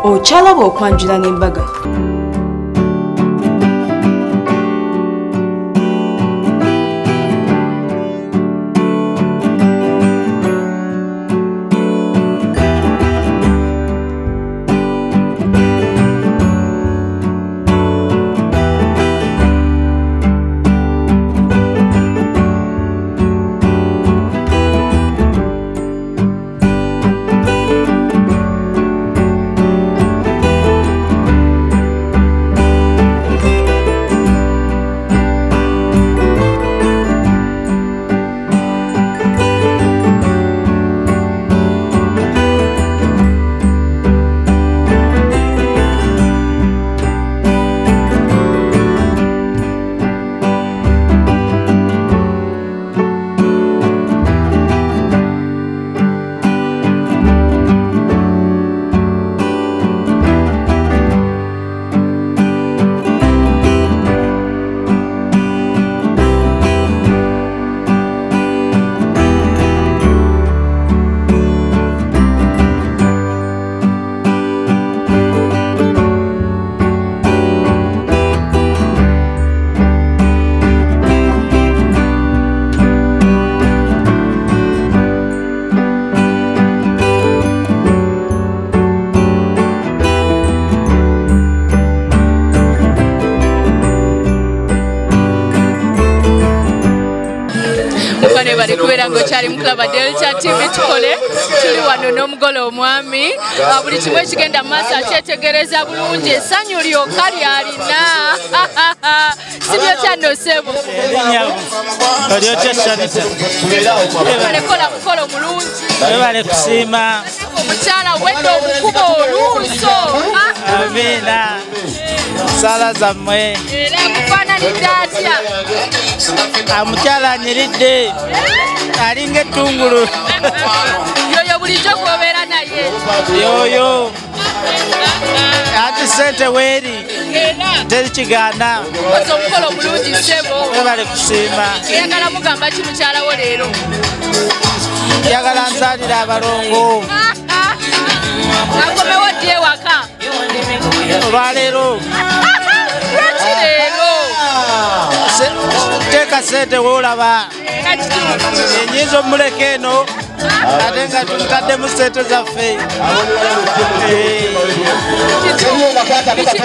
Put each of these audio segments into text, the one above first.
okyalaba okwanjula n'embaga. bali kubera ngo cyari muklaba Delta TV tukole tuli wano n'omugole omwami buli kimwe kigenda maaso akyetegereza bulungi essanyu lyoka lyalina sibyo kyano sebo balekola mukolo mulungi bale kusiima omukyala wedde omukubo oluuso amina sala zammwe era kufaananidde atya omukyala anyiridde alinga ettungulu yoyo bulijjo kubeera naye yoyo ati sente weeri teri kigaana oza omukolo omulungi ssebo bale kusiima eyagala mugamba ki mukyalawo leero yagala nzaalira abalongo akomewo ddi ewaka olwaleero lwaki leero teeka sente woolaba enyinza omuleka eno ate nga tutaddemu sente zaffe biki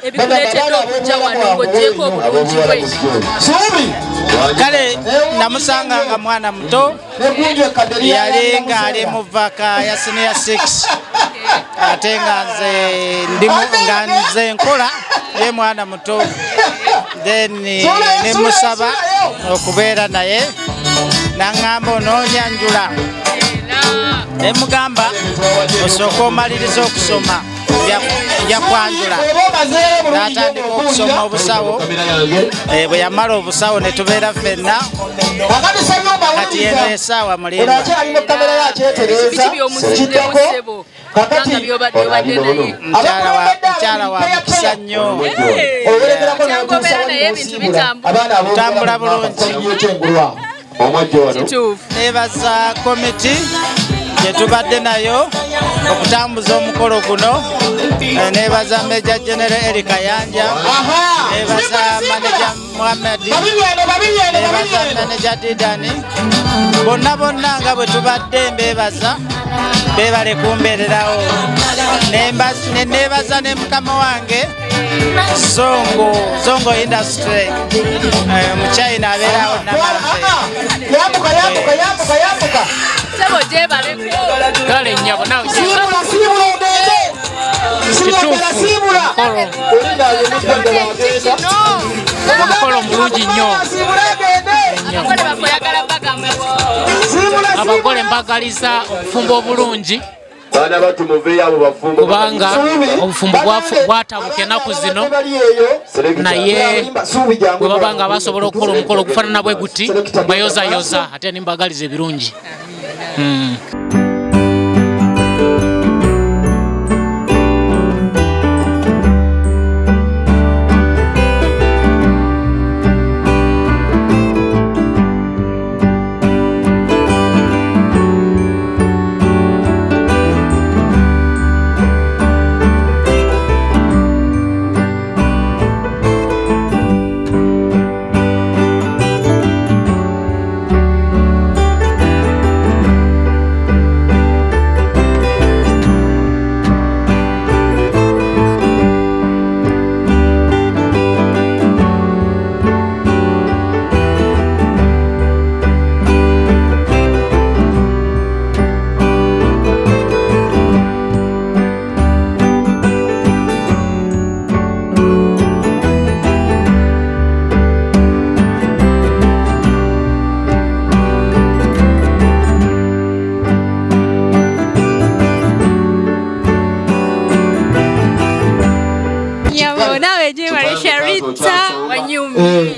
ebikuleetedde okujja wano ng'oggyeko obulungi bwe kale namusanga nga mwana muto yali nga ali mu vaka ya senior 6 ate nga nze nkola ye mwana muto then nemusaba okubeera naye naŋŋamba onoonyanjula nemugamba osooka omaliriza okusoma nja kwanjula n'atandika okusoma obusawo bwe yamala obusawo ne tubeera ffenna kati yeno esaawa mulimba mukyala wa mukisa nnyo tutambula bulungi nebaza komiti gyetubadde nayo okutambuza omukolo guno nebaza Major General Eric Kayanja nebaza Manager Muhammad nebaza Manager Didani bonna nga bwe tubadde mbebaza bebale kumbeererawo nebaza ne mukama wange Zongo Industry muchina abeerawo yambuka sebo gyebaleko kale nnyabo nawe omukolo mulungi nnyo abagole mbagaliza obufumbo obulungi kubanga obufumbo bwatabuka ennaku zino naye bwe babanga basobola okukola omukolo ogufaanana bwe guti bayozayoza ate nimbagaliza ebirungi. Rita Wanyumi.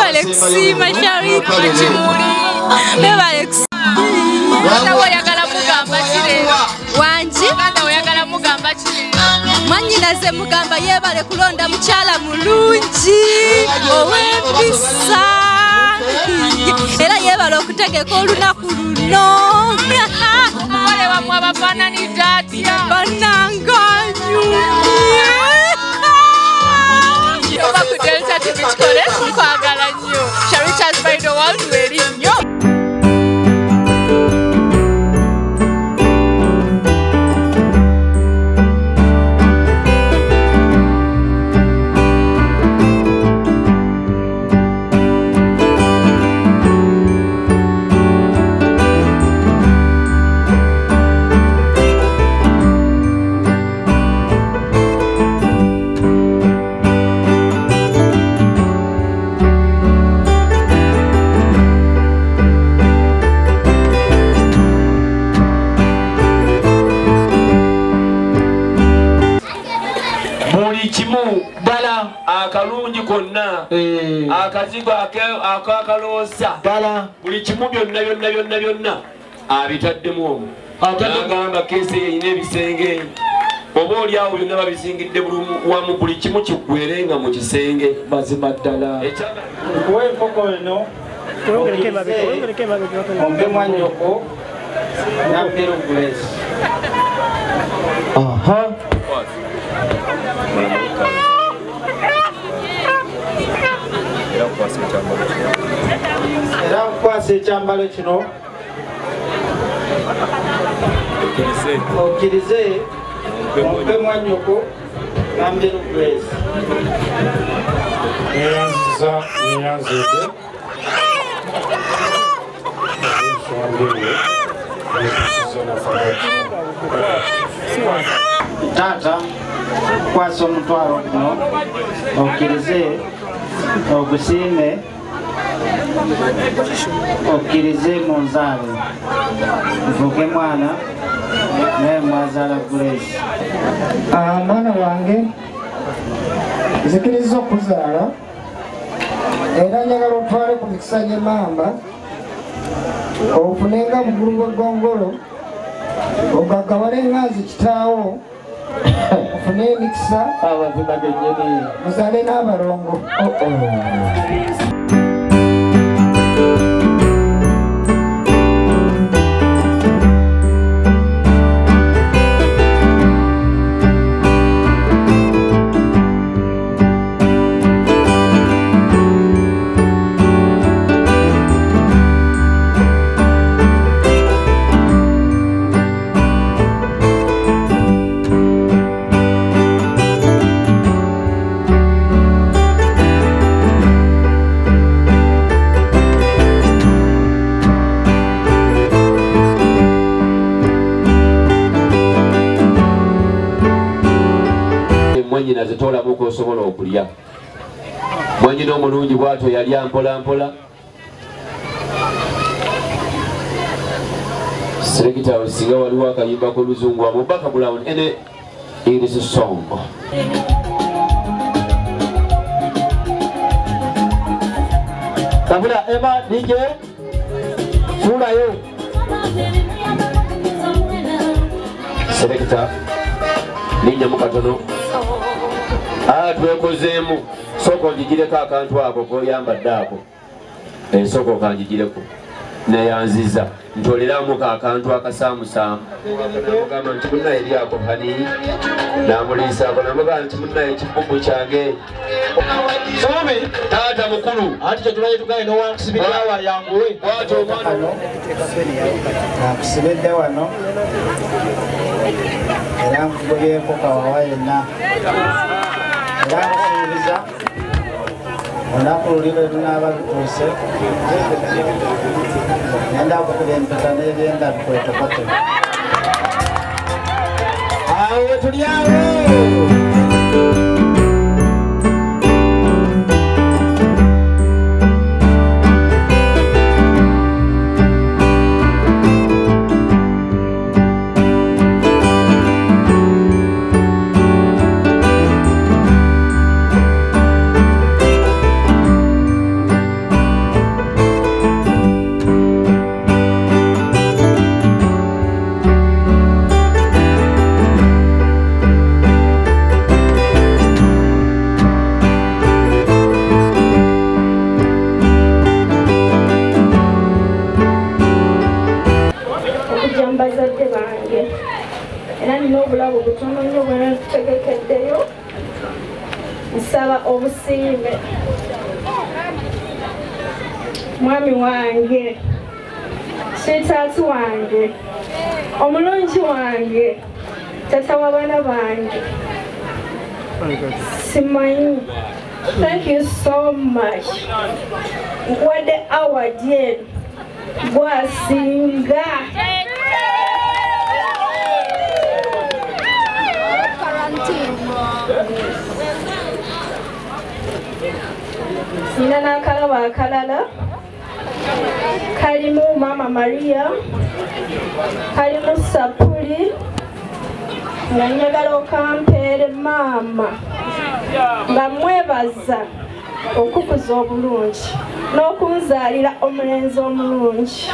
Alexi Mashari Machimuri. Alexi. Ata oyagala mugamba kirero. Wanji ata oyagala mugamba kirero. Manyina ze mugamba yebale kulonda mukyala mulungi. Owempisa. Era yebale okutegeka olunaku luno. Wale wamwe abafaanani tatya. Bananga nyumi. Oba ku Delta TV Chikole nkwagala nnyo. Sharitas by the world weri nnyo. Akalungi konna akazigo akakaloosa buli kimu byonna abitaddemu omwo agamba kesi eyina ebisenge oba oli awo byonna babisingidde wamu buli kimu kiggwerenga mu kisenge mazima ddala kuwa enkoko eno ompe mwanyoko nampeera ogulesi era nkwasa ekyambalo kino okkirize ompe mwanyoko nambeera ogulesi neyanzidde taata kwasa omutwalo guno okkirize ogusiime okkirize mu nzaale nfuuke mwana naye mwazaala Grace. Mwana wange nzikiriza okuzaala era njagala otwale ku mikisa gy'emmamba ofunenga bugulu bw'eggongolo ogagawale enganzi kitaawo ofune emikisa abazima gennyini muzaale n'abalongo. Mwanyina zitoolamu k'osobola okulya. Mwanyina omulungi bw'atyo yalya mpola mpola. Serekita osinga waliwo akayimba k'oluzungu Abubaka Brown ene English song. Kabula Emma DJ Fulayo. Serekita Ninja mukatono. Twekozeemu sooka onjigireko akantu ako k'oyambadde ako sooka okanjigireko neyanziza ntoleramu akantu akasaamusaamu namugamba nti munnaye eryako hani namuliisaako namugamba nti munnaye ekibugu kyange somi taata mukulu anti kyetulaye tugaye nowankusibiddeawa yanguwe bwati omwana nakusibidde wano era nkugobyeko kawawa yenna era nkusuubiza olunaku luli lwe lunaaba lutuuse ngenda kukuba empeta n'ebyenda bikwetekote awo wetuli awo. era nina obulabu butono nnyo bwe ntegekeddeyo nsaba obusiime mwami wange sitaati wange omulungi wange tata w'abaana bange simanyi thank you so much nkuwadde award eno gwasinga nina n'akalabo akalala kalimu mama Maria kalimu sapuli nga njagala okampeere maama nga mwebaza okukuza obulungi n'okunzaalira omulenzi omulungi.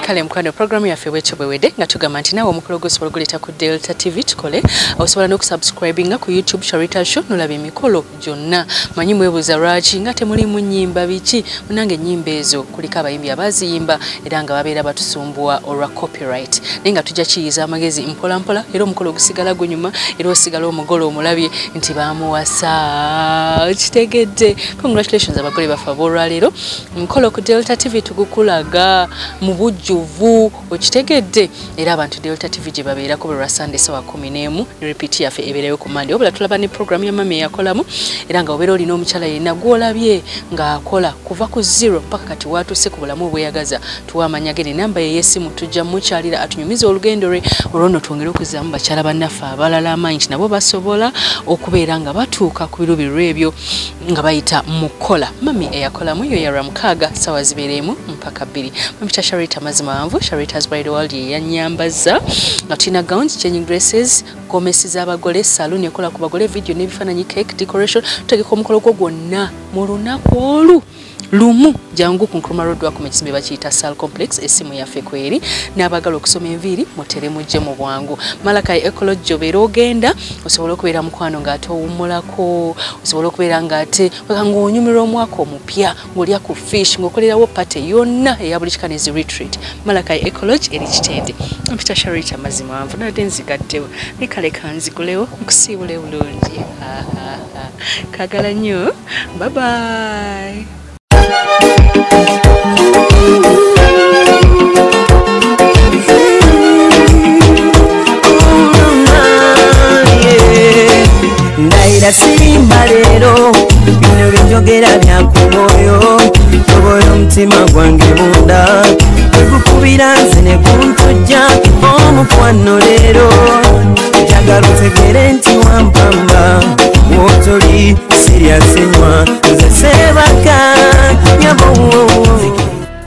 Kale mukwano programu yaffe bwetyo bwewedde nga tugamba nti naawe omukolo gw'osobola oguleeta ku Delta TV tukole osobola n'okusubscribinga ku YouTube Sharita Show n'olaba emikolo gyonna. Manyi mwebuuza lwaki nga temulimu nnyimba biki munange ennyimba ezo kuliko abayimbi abaziyimba era nga babeera batusumbuwa olwa copyright naye nga tujja kiyiza amagezi mpola mpola era omukolo ogusigala gunyuma era osigala omugole omulabye nti bamuwasa kitegedde. Congratulations abagole baffe ab'olwaleero omukolo ku Delta TV tugukulaga mu bujjuvu okitegedde era abantu Delta TV gye babeerako buli lwa Sunday sawa 11 repeat yaffe ebeerayo ku Monday obula tulaba ne program ya mami eyakolamu era nga obeera olina omukyala yenna gw'olabye ng'akola kuva ku 0 mpaka kati watuuse ku bulamu obweyagaza tuwa amanya ge n'enamba ye y'essimu tujja mukyalira atunyumiza olugendo lwe olwono twongere okuzzaamu bakyala bannaffe abalala amaanyi nti nabo basobola okubeera nga batuuka ku biruubiru ebyo nga bayita mu kola. Mami eyakolamu yo yalwa mukaaga sawa zibereemu mpaka 2 mpita Sharita mazima wanvu Sharita's Bride World ye yanyambaza nga tulina gowns changing dresses gomesi z'abagole salon ekola ku bagole video n'ebifaananyi cake decoration tutegeka omukolo gwo gwonna mu lunaku olu lumu jangu ku Nkrumah Road wako mekizimbe bakiyita Sal Complex esimu yaffe kweri n'abagala okusoma enviiri mutere mujje mu bwangu. Malakai Ecology obeera ogenda osobola okubeera mukwano ng'ate owummulako osobola okubeera ng'ate ng'onyumirwa omwaka omupya ng'olya ku fish ng'okolerawo pate yonna eya buli kikanizi retreat. Malakai Ecology eri kitende mpita Sharita mazima wanvu nadde nzigaddewo ne kale kanzigulewo nkusiibule bulungi kagala nnyo bye bye. Ndaira simba lero bino binjogera bya ku mwoyo tobola omutima gwange munda ekukubira nze ne kuntujja omukwano leero njagala otegere nti wampamba